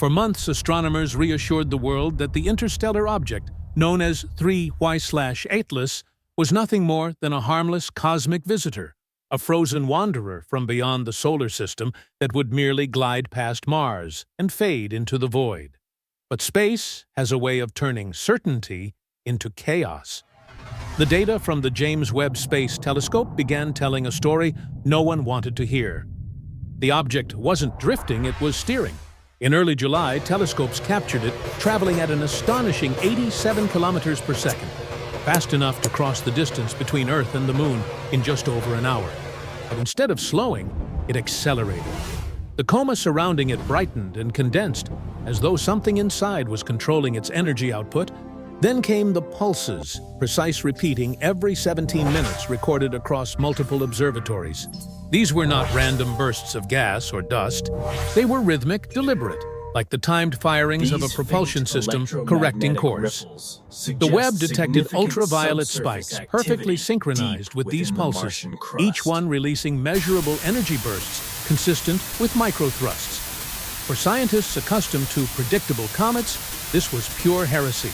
For months, astronomers reassured the world that the interstellar object, known as 3Y/Atlas, was nothing more than a harmless cosmic visitor, a frozen wanderer from beyond the solar system that would merely glide past Mars and fade into the void. But space has a way of turning certainty into chaos. The data from the James Webb Space Telescope began telling a story no one wanted to hear. The object wasn't drifting, it was steering. In early July, telescopes captured it, traveling at an astonishing 87 kilometers per second, fast enough to cross the distance between Earth and the Moon in just over an hour. But instead of slowing, it accelerated. The coma surrounding it brightened and condensed, as though something inside was controlling its energy output. Then came the pulses, precise repeating every 17 minutes recorded across multiple observatories. These were not random bursts of gas or dust. They were rhythmic, deliberate, like the timed firings of a propulsion system correcting course. The Webb detected ultraviolet spikes, perfectly synchronized with these pulses, each one releasing measurable energy bursts consistent with microthrusts. For scientists accustomed to predictable comets, this was pure heresy.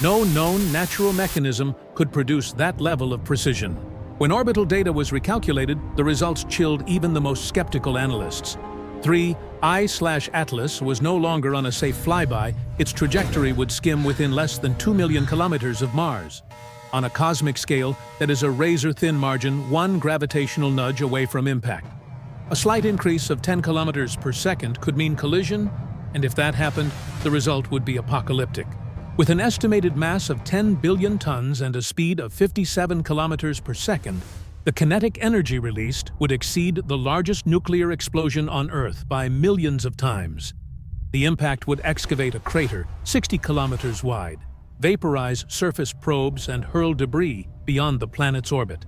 No known natural mechanism could produce that level of precision. When orbital data was recalculated, the results chilled even the most skeptical analysts. 3I/Atlas was no longer on a safe flyby. Its trajectory would skim within less than 2 million kilometers of Mars. On a cosmic scale, that is a razor-thin margin, one gravitational nudge away from impact. A slight increase of 10 kilometers per second could mean collision, and if that happened, the result would be apocalyptic. With an estimated mass of 10 billion tons and a speed of 57 kilometers per second, the kinetic energy released would exceed the largest nuclear explosion on Earth by millions of times. The impact would excavate a crater 60 kilometers wide, vaporize surface probes, and hurl debris beyond the planet's orbit.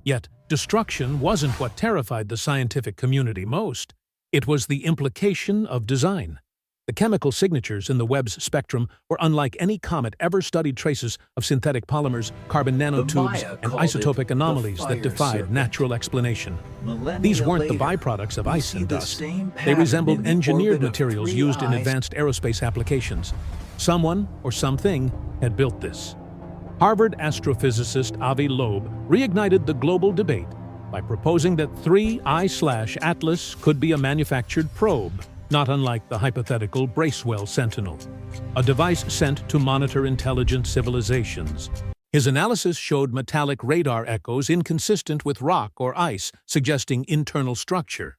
Yet, destruction wasn't what terrified the scientific community most. It was the implication of design. The chemical signatures in the Webb's spectrum were unlike any comet ever studied, traces of synthetic polymers, carbon nanotubes, and isotopic anomalies that defied natural explanation. These weren't the byproducts of ice and dust. They resembled engineered materials used in advanced aerospace applications. Someone or something had built this. Harvard astrophysicist Avi Loeb reignited the global debate by proposing that 3I/Atlas could be a manufactured probe, not unlike the hypothetical Bracewell Sentinel, a device sent to monitor intelligent civilizations. His analysis showed metallic radar echoes inconsistent with rock or ice, suggesting internal structure.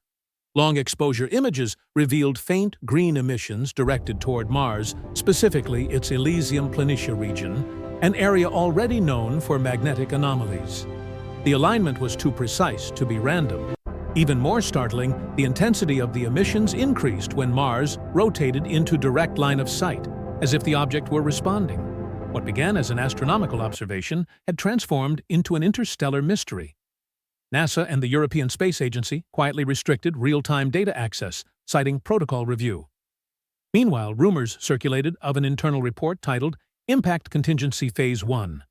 Long-exposure images revealed faint green emissions directed toward Mars, specifically its Elysium Planitia region, an area already known for magnetic anomalies. The alignment was too precise to be random. Even more startling, the intensity of the emissions increased when Mars rotated into direct line of sight, as if the object were responding. What began as an astronomical observation had transformed into an interstellar mystery. NASA and the European Space Agency quietly restricted real-time data access, citing protocol review. Meanwhile, rumors circulated of an internal report titled Impact Contingency Phase 1.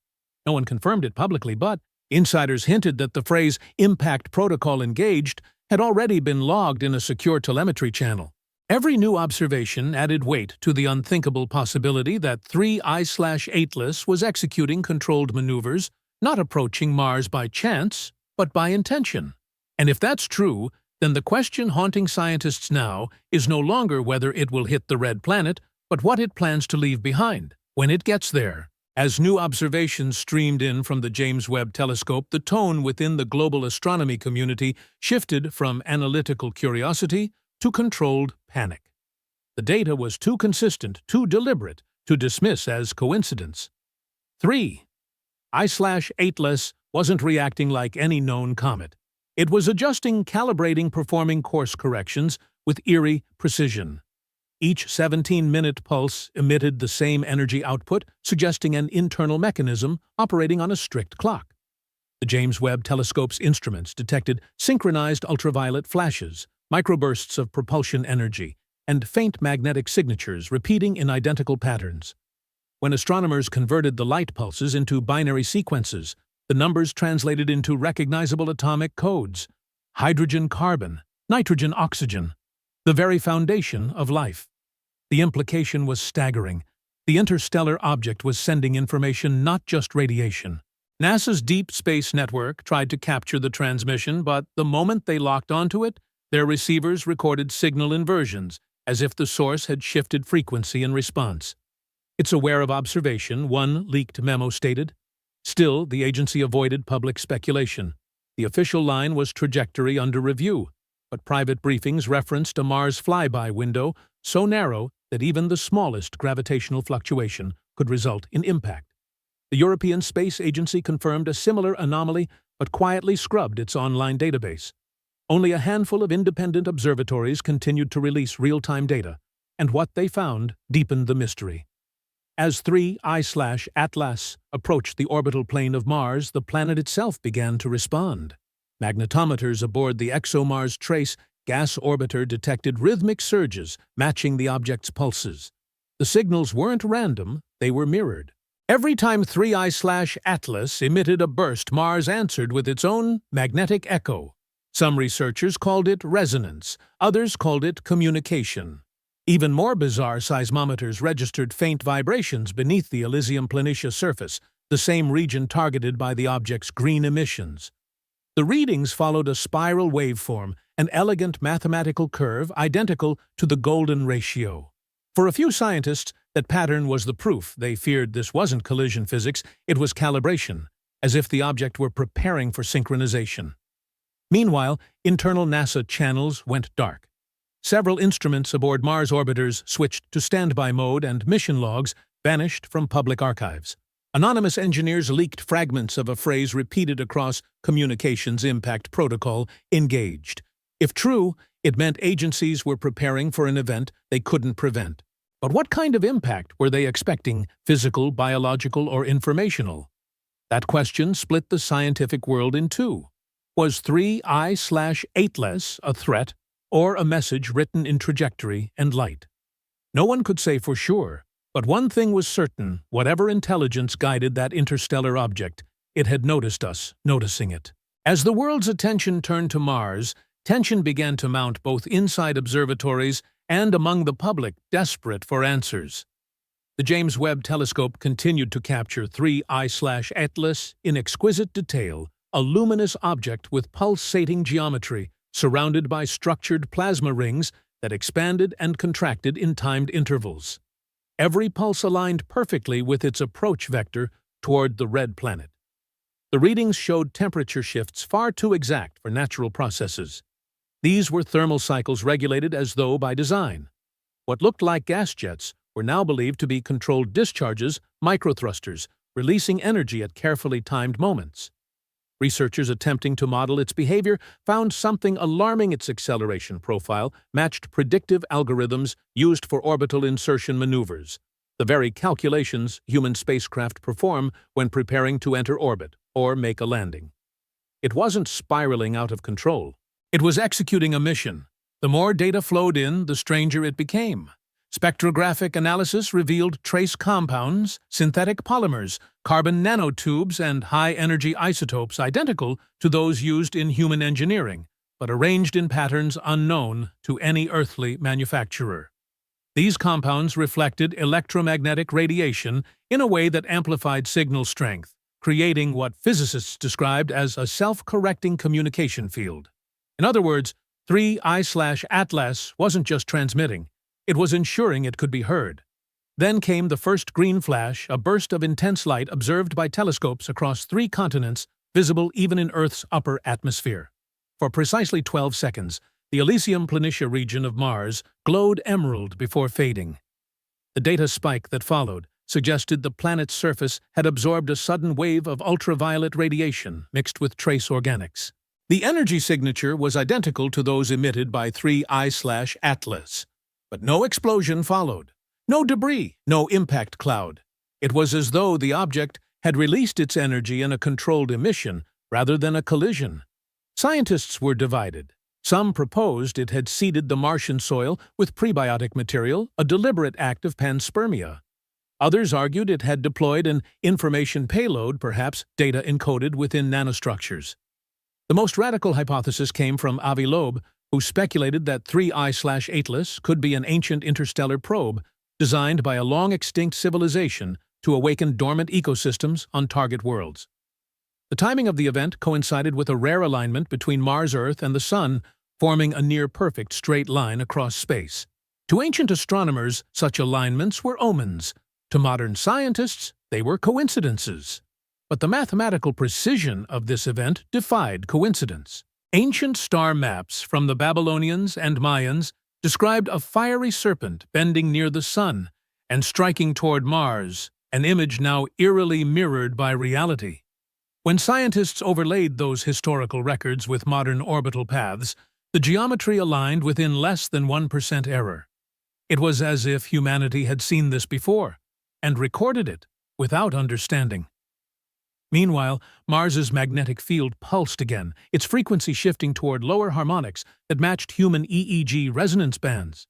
No one confirmed it publicly, but insiders hinted that the phrase "impact protocol engaged" had already been logged in a secure telemetry channel. Every new observation added weight to the unthinkable possibility that 3I/Atlas was executing controlled maneuvers, not approaching Mars by chance, but by intention. And if that's true, then the question haunting scientists now is no longer whether it will hit the red planet, but what it plans to leave behind when it gets there. As new observations streamed in from the James Webb Telescope, the tone within the global astronomy community shifted from analytical curiosity to controlled panic. The data was too consistent, too deliberate, to dismiss as coincidence. 3I/Atlas wasn't reacting like any known comet. It was adjusting, calibrating, performing course corrections with eerie precision. Each 17-minute pulse emitted the same energy output, suggesting an internal mechanism operating on a strict clock. The James Webb Telescope's instruments detected synchronized ultraviolet flashes, microbursts of propulsion energy, and faint magnetic signatures repeating in identical patterns. When astronomers converted the light pulses into binary sequences, the numbers translated into recognizable atomic codes: hydrogen-carbon, nitrogen-oxygen, the very foundation of life. The implication was staggering. The interstellar object was sending information, not just radiation. NASA's Deep Space Network tried to capture the transmission, but the moment they locked onto it, their receivers recorded signal inversions, as if the source had shifted frequency in response. "It's aware of observation," one leaked memo stated. Still, the agency avoided public speculation. The official line was trajectory under review, but private briefings referenced a Mars flyby window so narrow that even the smallest gravitational fluctuation could result in impact. The European Space Agency confirmed a similar anomaly but quietly scrubbed its online database. Only a handful of independent observatories continued to release real-time data, and what they found deepened the mystery. As 3I/Atlas approached the orbital plane of Mars, the planet itself began to respond. Magnetometers aboard the ExoMars Trace gas orbiter detected rhythmic surges matching the object's pulses. The signals weren't random, they were mirrored. Every time 3I/Atlas emitted a burst, Mars answered with its own magnetic echo. Some researchers called it resonance, others called it communication. Even more bizarre seismometers registered faint vibrations beneath the Elysium Planitia surface, the same region targeted by the object's green emissions. The readings followed a spiral waveform, an elegant mathematical curve identical to the golden ratio. For a few scientists, that pattern was the proof. They feared this wasn't collision physics, it was calibration, as if the object were preparing for synchronization. Meanwhile, internal NASA channels went dark. Several instruments aboard Mars orbiters switched to standby mode, and mission logs vanished from public archives. Anonymous engineers leaked fragments of a phrase repeated across Communications Impact Protocol: engaged. If true, it meant agencies were preparing for an event they couldn't prevent. But what kind of impact were they expecting, physical, biological, or informational? That question split the scientific world in two. Was 3I/Atlas a threat, or a message written in trajectory and light? No one could say for sure, but one thing was certain: whatever intelligence guided that interstellar object, it had noticed us, noticing it. As the world's attention turned to Mars, tension began to mount both inside observatories and among the public desperate for answers. The James Webb Telescope continued to capture 3I/Atlas in exquisite detail, a luminous object with pulsating geometry, surrounded by structured plasma rings that expanded and contracted in timed intervals. Every pulse aligned perfectly with its approach vector toward the red planet. The readings showed temperature shifts far too exact for natural processes. These were thermal cycles regulated as though by design. What looked like gas jets were now believed to be controlled discharges, microthrusters, releasing energy at carefully timed moments. Researchers attempting to model its behavior found something alarming: its acceleration profile matched predictive algorithms used for orbital insertion maneuvers, the very calculations human spacecraft perform when preparing to enter orbit or make a landing. It wasn't spiraling out of control. It was executing a mission. The more data flowed in, the stranger it became. Spectrographic analysis revealed trace compounds, synthetic polymers, carbon nanotubes, and high-energy isotopes identical to those used in human engineering, but arranged in patterns unknown to any earthly manufacturer. These compounds reflected electromagnetic radiation in a way that amplified signal strength, creating what physicists described as a self-correcting communication field. In other words, 3I/Atlas wasn't just transmitting, it was ensuring it could be heard. Then came the first green flash, a burst of intense light observed by telescopes across 3 continents, visible even in Earth's upper atmosphere. For precisely 12 seconds, the Elysium Planitia region of Mars glowed emerald before fading. The data spike that followed suggested the planet's surface had absorbed a sudden wave of ultraviolet radiation mixed with trace organics. The energy signature was identical to those emitted by 3I/Atlas. But no explosion followed. No debris, no impact cloud. It was as though the object had released its energy in a controlled emission rather than a collision. Scientists were divided. Some proposed it had seeded the Martian soil with prebiotic material, a deliberate act of panspermia. Others argued it had deployed an information payload, perhaps data encoded within nanostructures. The most radical hypothesis came from Avi Loeb, who speculated that 3I/Atlas could be an ancient interstellar probe designed by a long-extinct civilization to awaken dormant ecosystems on target worlds. The timing of the event coincided with a rare alignment between Mars, Earth, and the Sun, forming a near-perfect straight line across space. To ancient astronomers, such alignments were omens. To modern scientists, they were coincidences. But the mathematical precision of this event defied coincidence. Ancient star maps from the Babylonians and Mayans described a fiery serpent bending near the Sun and striking toward Mars, an image now eerily mirrored by reality. When scientists overlaid those historical records with modern orbital paths, the geometry aligned within less than 1% error. It was as if humanity had seen this before and recorded it without understanding. Meanwhile, Mars's magnetic field pulsed again, its frequency shifting toward lower harmonics that matched human EEG resonance bands.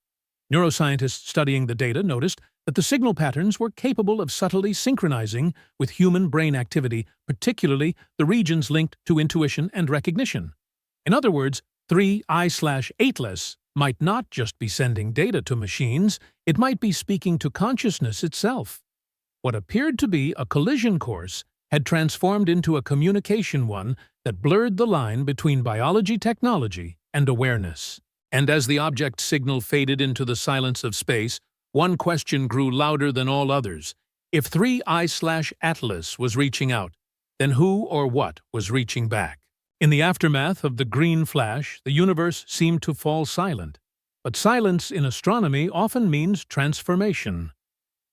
Neuroscientists studying the data noticed that the signal patterns were capable of subtly synchronizing with human brain activity, particularly the regions linked to intuition and recognition. In other words, 3I/Atlas might not just be sending data to machines, it might be speaking to consciousness itself. What appeared to be a collision course had transformed into a communication one that blurred the line between biology technology and awareness. And as the object signal faded into the silence of space, one question grew louder than all others. If 3I/Atlas was reaching out, then who or what was reaching back? In the aftermath of the green flash, the universe seemed to fall silent. But silence in astronomy often means transformation.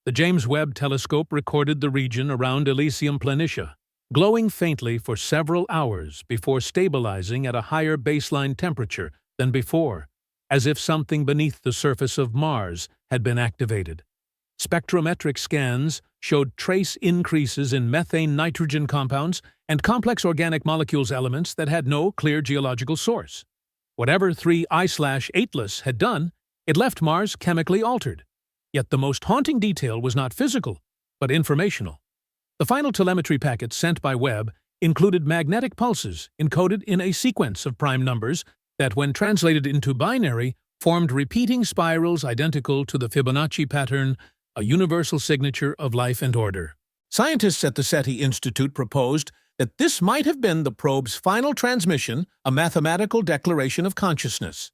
The James Webb telescope recorded the region around Elysium Planitia, glowing faintly for several hours before stabilizing at a higher baseline temperature than before, as if something beneath the surface of Mars had been activated. Spectrometric scans showed trace increases in methane-nitrogen compounds and complex organic molecules elements that had no clear geological source. Whatever 3I/Atlas had done, it left Mars chemically altered. Yet the most haunting detail was not physical, but informational. The final telemetry packet sent by Webb included magnetic pulses encoded in a sequence of prime numbers that, when translated into binary, formed repeating spirals identical to the Fibonacci pattern, a universal signature of life and order. Scientists at the SETI Institute proposed that this might have been the probe's final transmission, a mathematical declaration of consciousness.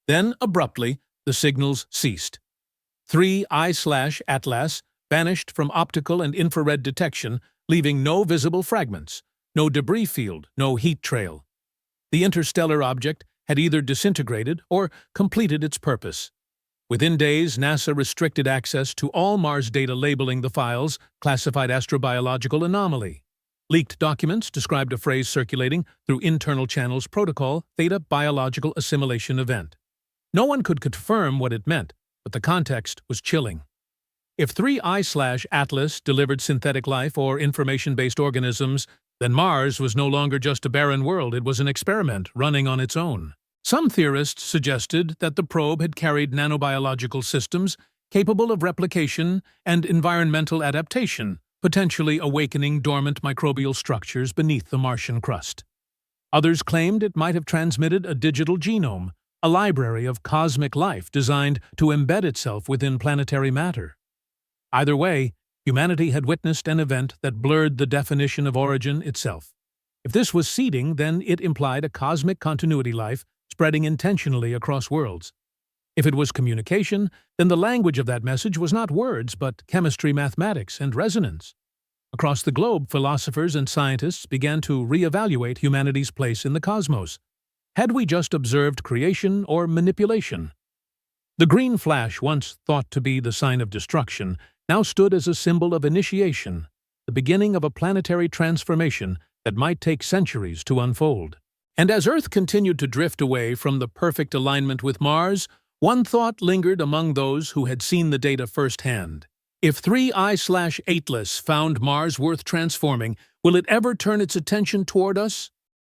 Then, abruptly, the signals ceased. 3I/Atlas vanished from optical and infrared detection, leaving no visible fragments, no debris field, no heat trail. The interstellar object had either disintegrated or completed its purpose. Within days, NASA restricted access to all Mars data labeling the files classified astrobiological anomaly. Leaked documents described a phrase circulating through internal channels protocol, theta biological assimilation event. No one could confirm what it meant, but the context was chilling. If 3I/Atlas delivered synthetic life or information-based organisms, then Mars was no longer just a barren world, it was an experiment running on its own. Some theorists suggested that the probe had carried nanobiological systems capable of replication and environmental adaptation, potentially awakening dormant microbial structures beneath the Martian crust. Others claimed it might have transmitted a digital genome, a library of cosmic life designed to embed itself within planetary matter. Either way, humanity had witnessed an event that blurred the definition of origin itself. If this was seeding, then it implied a cosmic continuity life spreading intentionally across worlds. If it was communication, then the language of that message was not words, but chemistry, mathematics, and resonance. Across the globe, philosophers and scientists began to reevaluate humanity's place in the cosmos. Had we just observed creation or manipulation? The green flash, once thought to be the sign of destruction, now stood as a symbol of initiation, the beginning of a planetary transformation that might take centuries to unfold. And as Earth continued to drift away from the perfect alignment with Mars, one thought lingered among those who had seen the data firsthand. If 3I/Atlas found Mars worth transforming, will it ever turn its attention toward us?